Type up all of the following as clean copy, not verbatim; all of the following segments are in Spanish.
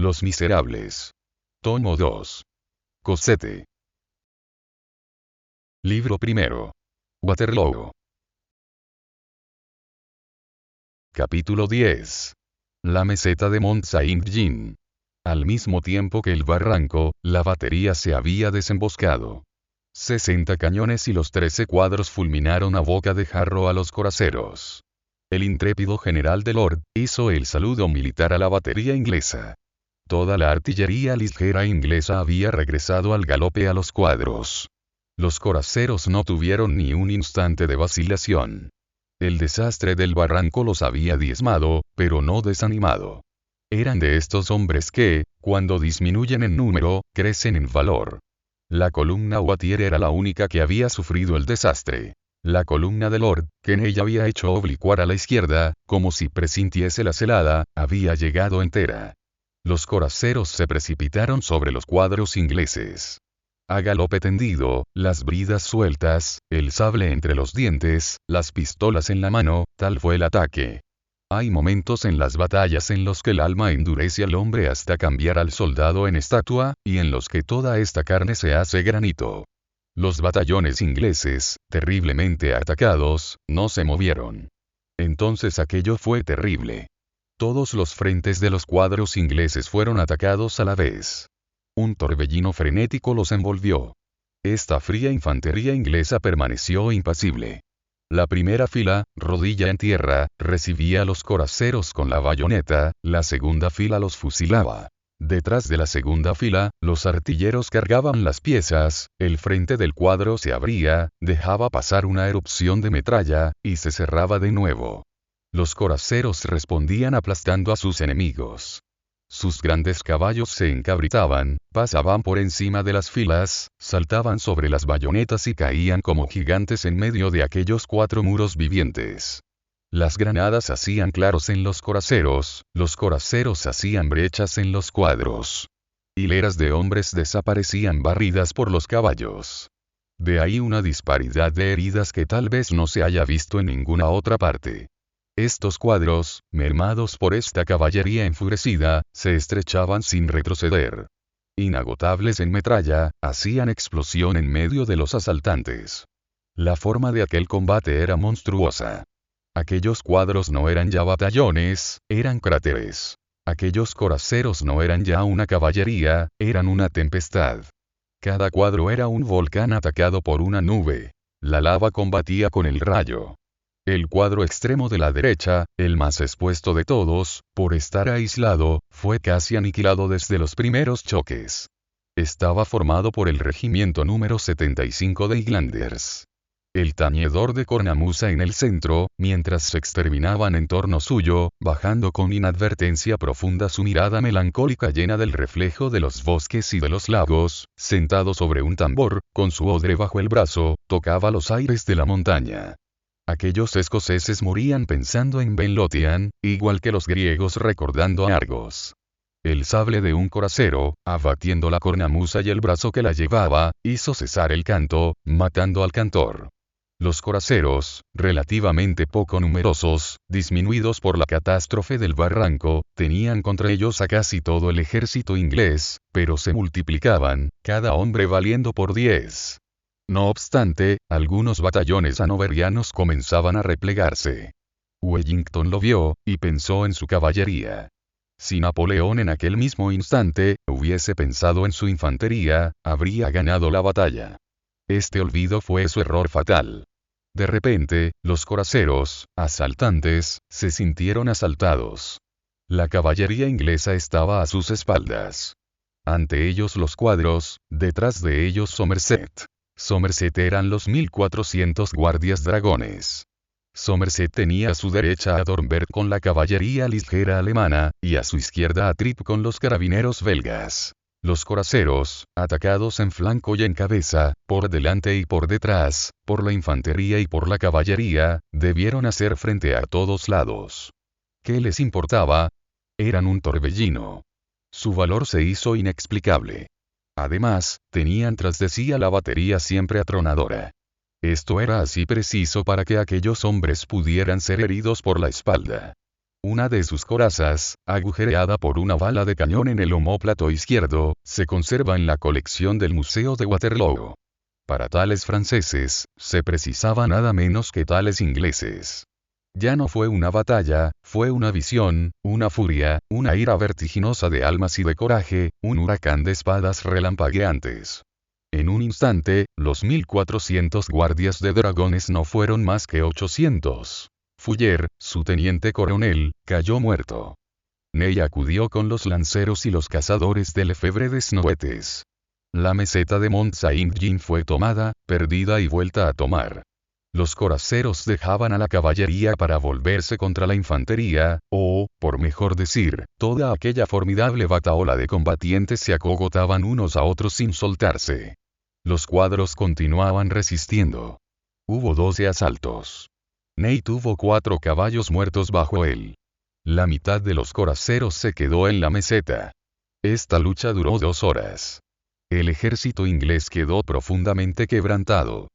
Los Miserables. Tomo 2. Cosette. Libro primero. Waterloo. Capítulo 10. La meseta de Mont Saint-Jean. Al mismo tiempo que el barranco, la batería se había desemboscado. 60 cañones y los 13 cuadros fulminaron a boca de jarro a los coraceros. El intrépido general de Lord hizo el saludo militar a la batería inglesa. Toda la artillería ligera inglesa había regresado al galope a los cuadros. Los coraceros no tuvieron ni un instante de vacilación. El desastre del barranco los había diezmado, pero no desanimado. Eran de estos hombres que, cuando disminuyen en número, crecen en valor. La columna Wattier era la única que había sufrido el desastre. La columna de Lord, que en ella había hecho oblicuar a la izquierda, como si presintiese la celada, había llegado entera. Los coraceros se precipitaron sobre los cuadros ingleses. A galope tendido, las bridas sueltas, el sable entre los dientes, las pistolas en la mano, tal fue el ataque. Hay momentos en las batallas en los que el alma endurece al hombre hasta cambiar al soldado en estatua, y en los que toda esta carne se hace granito. Los batallones ingleses, terriblemente atacados, no se movieron. Entonces aquello fue terrible. Todos los frentes de los cuadros ingleses fueron atacados a la vez. Un torbellino frenético los envolvió. Esta fría infantería inglesa permaneció impasible. La primera fila, rodilla en tierra, recibía a los coraceros con la bayoneta, la segunda fila los fusilaba. Detrás de la segunda fila, los artilleros cargaban las piezas, el frente del cuadro se abría, dejaba pasar una erupción de metralla, y se cerraba de nuevo. Los coraceros respondían aplastando a sus enemigos. Sus grandes caballos se encabritaban, pasaban por encima de las filas, saltaban sobre las bayonetas y caían como gigantes en medio de aquellos 4 muros vivientes. Las granadas hacían claros en los coraceros hacían brechas en los cuadros. Hileras de hombres desaparecían barridas por los caballos. De ahí una disparidad de heridas que tal vez no se haya visto en ninguna otra parte. Estos cuadros, mermados por esta caballería enfurecida, se estrechaban sin retroceder. Inagotables en metralla, hacían explosión en medio de los asaltantes. La forma de aquel combate era monstruosa. Aquellos cuadros no eran ya batallones, eran cráteres. Aquellos coraceros no eran ya una caballería, eran una tempestad. Cada cuadro era un volcán atacado por una nube. La lava combatía con el rayo. El cuadro extremo de la derecha, el más expuesto de todos, por estar aislado, fue casi aniquilado desde los primeros choques. Estaba formado por el regimiento número 75 de Highlanders. El tañedor de cornamusa en el centro, mientras se exterminaban en torno suyo, bajando con inadvertencia profunda su mirada melancólica llena del reflejo de los bosques y de los lagos, sentado sobre un tambor, con su odre bajo el brazo, tocaba los aires de la montaña. Aquellos escoceses morían pensando en Ben Lothian, igual que los griegos recordando a Argos. El sable de un coracero, abatiendo la cornamusa y el brazo que la llevaba, hizo cesar el canto, matando al cantor. Los coraceros, relativamente poco numerosos, disminuidos por la catástrofe del barranco, tenían contra ellos a casi todo el ejército inglés, pero se multiplicaban, cada hombre valiendo por 10. No obstante, algunos batallones hanoverianos comenzaban a replegarse. Wellington lo vio, y pensó en su caballería. Si Napoleón en aquel mismo instante hubiese pensado en su infantería, habría ganado la batalla. Este olvido fue su error fatal. De repente, los coraceros, asaltantes, se sintieron asaltados. La caballería inglesa estaba a sus espaldas. Ante ellos los cuadros, detrás de ellos Somerset. Somerset eran los 1400 guardias dragones. Somerset tenía a su derecha a Dornberg con la caballería ligera alemana, y a su izquierda a Trippe con los carabineros belgas. Los coraceros, atacados en flanco y en cabeza, por delante y por detrás, por la infantería y por la caballería, debieron hacer frente a todos lados. ¿Qué les importaba? Eran un torbellino. Su valor se hizo inexplicable. Además, tenían tras de sí a la batería siempre atronadora. Esto era así preciso para que aquellos hombres pudieran ser heridos por la espalda. Una de sus corazas, agujereada por una bala de cañón en el omóplato izquierdo, se conserva en la colección del Museo de Waterloo. Para tales franceses, se precisaba nada menos que tales ingleses. Ya no fue una batalla, fue una visión, una furia, una ira vertiginosa de almas y de coraje, un huracán de espadas relampagueantes. En un instante, los 1400 guardias de dragones no fueron más que 800. Fuller, su teniente coronel, cayó muerto. Ney acudió con los lanceros y los cazadores de Lefebvre Desnouettes. La meseta de Mont Saint-Jean fue tomada, perdida y vuelta a tomar. Los coraceros dejaban a la caballería para volverse contra la infantería, o, por mejor decir, toda aquella formidable batahola de combatientes se acogotaban unos a otros sin soltarse. Los cuadros continuaban resistiendo. Hubo 12 asaltos. Ney tuvo 4 caballos muertos bajo él. La mitad de los coraceros se quedó en la meseta. Esta lucha duró 2 horas. El ejército inglés quedó profundamente quebrantado.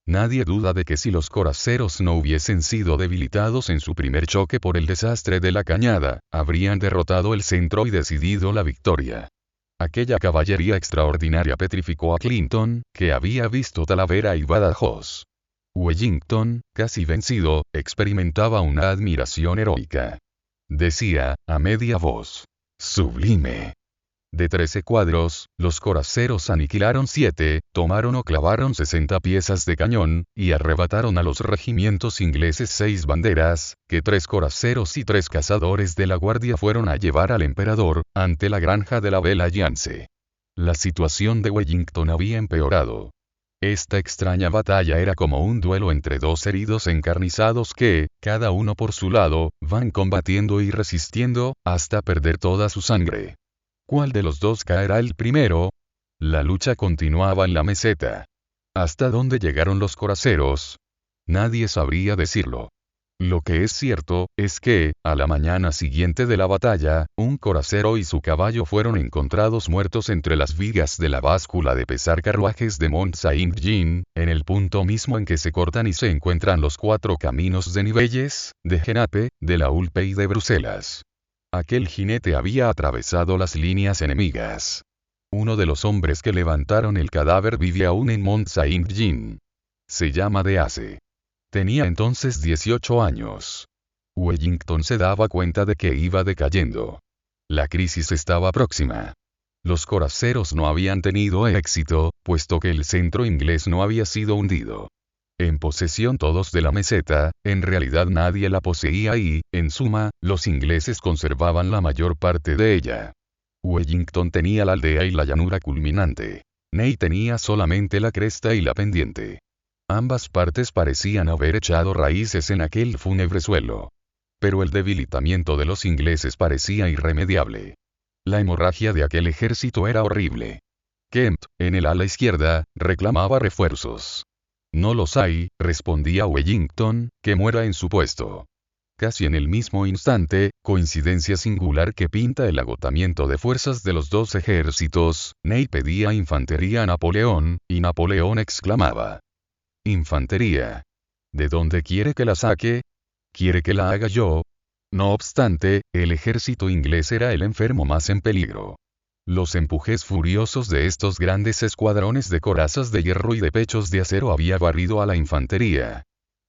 Nadie duda de que si los coraceros no hubiesen sido debilitados en su primer choque por el desastre de la cañada, habrían derrotado el centro y decidido la victoria. Aquella caballería extraordinaria petrificó a Clinton, que había visto Talavera y Badajoz. Wellington, casi vencido, experimentaba una admiración heroica. Decía, a media voz: «Sublime». De 13 cuadros, los coraceros aniquilaron 7, tomaron o clavaron 60 piezas de cañón, y arrebataron a los regimientos ingleses 6 banderas, que 3 coraceros y 3 cazadores de la guardia fueron a llevar al emperador, ante la granja de la Belle Alliance. La situación de Wellington había empeorado. Esta extraña batalla era como un duelo entre 2 heridos encarnizados que, cada uno por su lado, van combatiendo y resistiendo, hasta perder toda su sangre. ¿Cuál de los dos caerá el primero? La lucha continuaba en la meseta. ¿Hasta dónde llegaron los coraceros? Nadie sabría decirlo. Lo que es cierto, es que, a la mañana siguiente de la batalla, un coracero y su caballo fueron encontrados muertos entre las vigas de la báscula de pesar carruajes de Mont Saint-Jean, en el punto mismo en que se cortan y se encuentran los 4 caminos de Nivelles, de Genappe, de la Hulpe y de Bruselas. Aquel jinete había atravesado las líneas enemigas. Uno de los hombres que levantaron el cadáver vive aún en Mont Saint-Jean. Se llama Deace. Tenía entonces 18 años. Wellington se daba cuenta de que iba decayendo. La crisis estaba próxima. Los coraceros no habían tenido éxito, puesto que el centro inglés no había sido hundido. En posesión todos de la meseta, en realidad nadie la poseía y, en suma, los ingleses conservaban la mayor parte de ella. Wellington tenía la aldea y la llanura culminante. Ney tenía solamente la cresta y la pendiente. Ambas partes parecían haber echado raíces en aquel fúnebre suelo. Pero el debilitamiento de los ingleses parecía irremediable. La hemorragia de aquel ejército era horrible. Kempt, en el ala izquierda, reclamaba refuerzos. «No los hay», respondía Wellington, «que muera en su puesto». Casi en el mismo instante, coincidencia singular que pinta el agotamiento de fuerzas de los 2 ejércitos, Ney pedía infantería a Napoleón, y Napoleón exclamaba: «¿Infantería? ¿De dónde quiere que la saque? ¿Quiere que la haga yo?». No obstante, el ejército inglés era el enfermo más en peligro. Los empujes furiosos de estos grandes escuadrones de corazas de hierro y de pechos de acero había barrido a la infantería.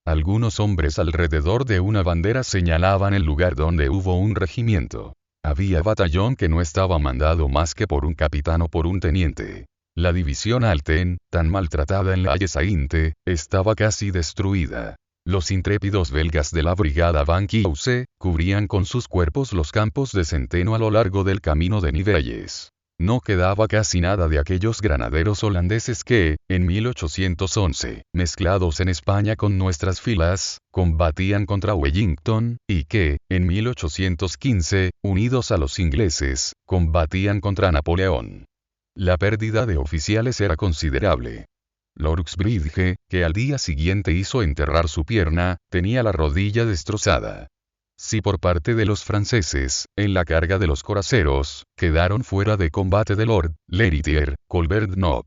Algunos hombres alrededor de una bandera señalaban el lugar donde hubo un regimiento. Había batallón que no estaba mandado más que por un capitán o por un teniente. La división Alten, tan maltratada en la Haie Sainte, estaba casi destruida. Los intrépidos belgas de la brigada Van Kieuze, cubrían con sus cuerpos los campos de centeno a lo largo del camino de Nivelles. No quedaba casi nada de aquellos granaderos holandeses que, en 1811, mezclados en España con nuestras filas, combatían contra Wellington, y que, en 1815, unidos a los ingleses, combatían contra Napoleón. La pérdida de oficiales era considerable. Lorxbridge, que al día siguiente hizo enterrar su pierna, tenía la rodilla destrozada. Si por parte de los franceses, en la carga de los coraceros, quedaron fuera de combate de Lord Leritier, Colbert Knop,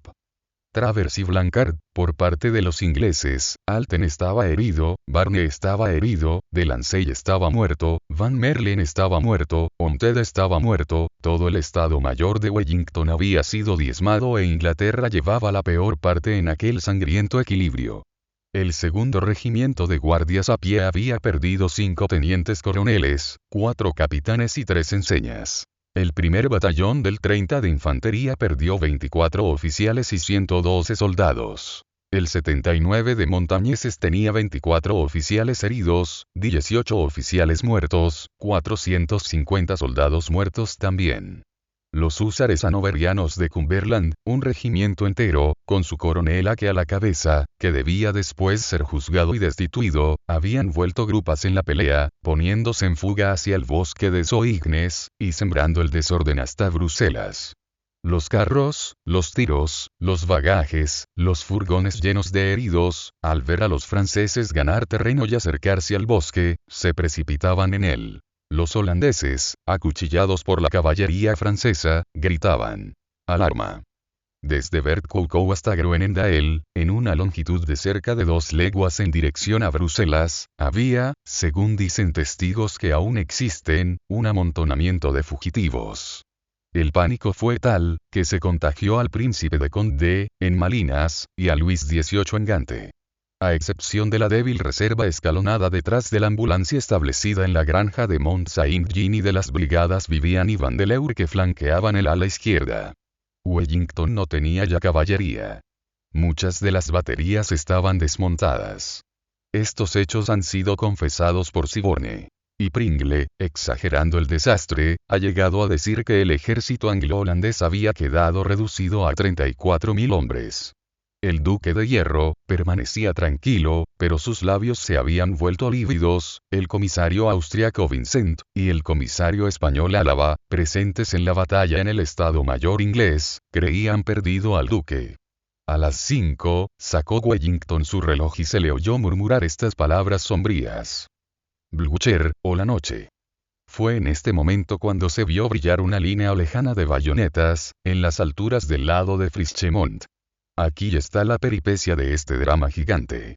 Travers y Blancard, por parte de los ingleses. Alten estaba herido, Barney estaba herido, Delancey estaba muerto, Van Merlen estaba muerto, Onted estaba muerto, todo el Estado Mayor de Wellington había sido diezmado e Inglaterra llevaba la peor parte en aquel sangriento equilibrio. El segundo regimiento de guardias a pie había perdido 5 tenientes coroneles, 4 capitanes y 3 enseñas. El primer batallón del 30 de infantería perdió 24 oficiales y 112 soldados. El 79 de montañeses tenía 24 oficiales heridos, 18 oficiales muertos, 450 soldados muertos también. Los húsares hanoverianos de Cumberland, un regimiento entero, con su coronel a la cabeza, que debía después ser juzgado y destituido, habían vuelto grupas en la pelea, poniéndose en fuga hacia el bosque de Soignes, y sembrando el desorden hasta Bruselas. Los carros, los tiros, los bagajes, los furgones llenos de heridos, al ver a los franceses ganar terreno y acercarse al bosque, se precipitaban en él. Los holandeses, acuchillados por la caballería francesa, gritaban: ¡Alarma! Desde Bertcourt hasta Groenendael, en una longitud de cerca de 2 leguas en dirección a Bruselas, había, según dicen testigos que aún existen, un amontonamiento de fugitivos. El pánico fue tal, que se contagió al príncipe de Condé, en Malinas, y a Luis XVIII en Gante. A excepción de la débil reserva escalonada detrás de la ambulancia establecida en la granja de Mont-Saint-Jean y de las brigadas Vivian y Vandeleur que flanqueaban el ala izquierda. Wellington no tenía ya caballería. Muchas de las baterías estaban desmontadas. Estos hechos han sido confesados por Siborne. Y Pringle, exagerando el desastre, ha llegado a decir que el ejército anglo-holandés había quedado reducido a 34.000 hombres. El duque de Hierro, permanecía tranquilo, pero sus labios se habían vuelto lívidos, el comisario austriaco Vincent, y el comisario español Álava, presentes en la batalla en el Estado Mayor inglés, creían perdido al duque. A las 5, sacó Wellington su reloj y se le oyó murmurar estas palabras sombrías: Blücher, o la noche. Fue en este momento cuando se vio brillar una línea lejana de bayonetas, en las alturas del lado de Frischemont. Aquí está la peripecia de este drama gigante.